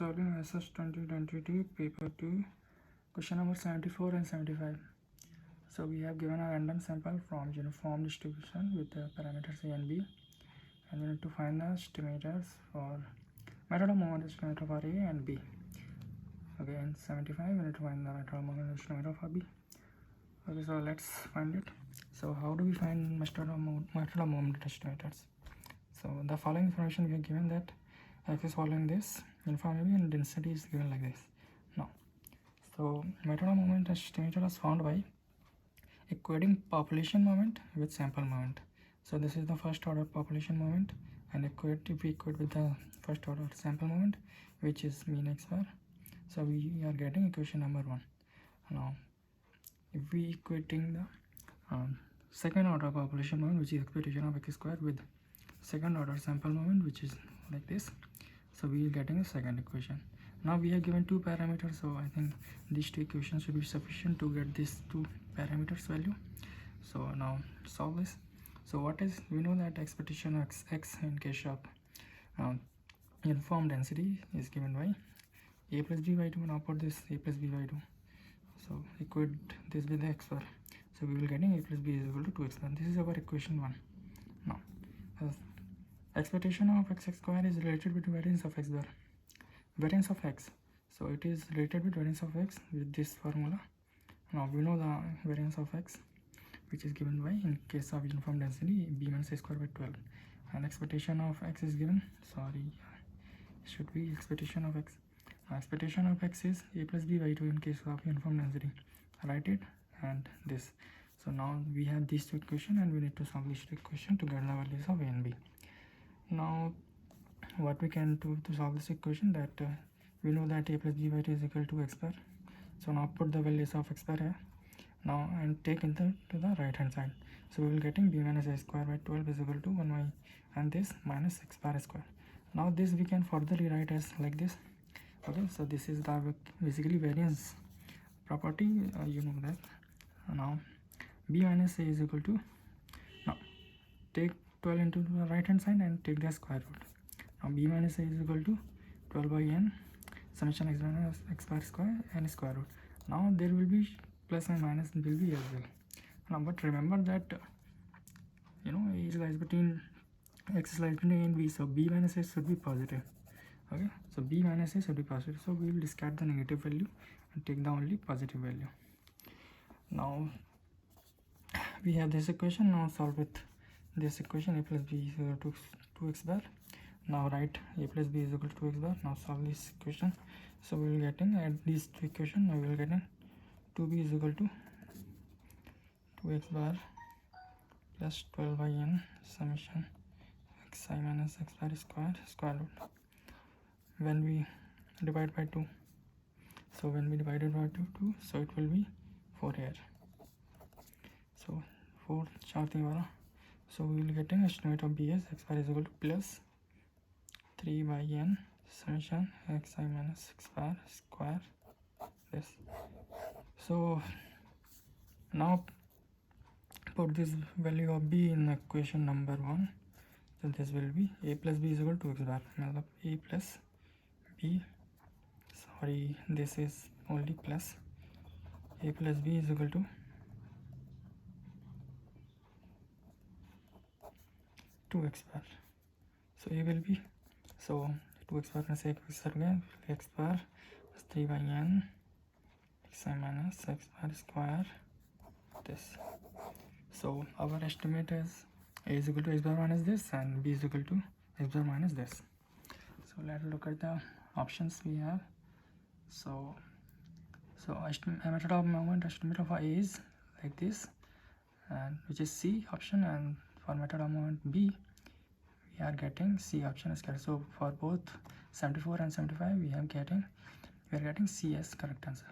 Solving ISS 2022 paper 2, question number 74 and 75. So we have given a random sample from uniform distribution with the parameters A and B, and we need to find the estimators for method of moment estimator for A and B. Okay, in 75 we need to find the method of moment estimator for B. Okay, so let's find it. So how do we find method of moment estimators? So the following information we are given that X is following this uniformity and density is given like this. Now, so method of moment estimator is found by equating population moment with sample moment. So this is the first order population moment, and if we equate with the first order sample moment, which is mean x bar, so we are getting equation number 1. Now if we equating the second order population moment, which is expectation of x square, with second order sample moment, which is like this, so we are getting a second equation. Now we are given two parameters, so I think these two equations should be sufficient to get these two parameters value. So now solve this. So what is, we know that expectation of x in case of uniform density is given by a plus b by 2. Now put this a plus b by 2, so equate this with the x bar, so we will getting a plus b is equal to 2x bar. This is our equation 1. Now expectation of x square is related with variance of x bar, variance of x, so it is related with variance of x with this formula. Now we know the variance of x, which is given by, in case of uniform density, b minus a square by 12, and expectation of x is given, should be expectation of x. Expectation of x is a plus b by 2 in case of uniform density. Write it and this. So now we have these two equations, and we need to solve this equation to get the values of a and b. Now what we can do to solve this equation, that we know that a plus b by 2 is equal to x bar. So now put the values of x bar here now and take into to the right hand side. So we will getting b minus a square by 12 is equal to 1 by, and this minus x bar square. Now this we can further rewrite as like this. Okay, so this is the basically variance property, you know that. Now b minus a is equal to, now take 12 into the right hand side and take the square root. Now b minus a is equal to 12 by n summation x minus x bar square and square root. Now there will be plus and minus will be as well. Now but remember that a lies between x lies between a and b, so b minus a should be positive. Okay, so b minus a should be positive, so we will discard the negative value and take the only positive value. Now we have this equation. Now solve with this equation, a plus b is equal to 2x bar. Now write a plus b is equal to 2x bar. Now solve this equation, so we will getting at these two equations, we will getting 2b is equal to 2x bar plus 12 by n summation xi minus x bar square root. When we divide by 2, so when we divided by 2, so it will be 4 here, so 4 4 3 so we will getting estimate of b as x bar is equal to plus 3 by n summation xi minus x bar square this. So now put this value of b in equation number 1, so this will be a plus b is equal to x bar. Now a plus b, this is only plus, a plus b is equal to 2x bar. So a will be, so 2x bar plus x bar plus 3 by n xi minus x bar square this. So our estimate is a is equal to x bar minus this and b is equal to x bar minus this. So let's look at the options we have. So a method of moment estimator for a is like this, and which is C option, and for method of moment B we are getting C option is correct. So for both 74 and 75 we are getting C as correct answer.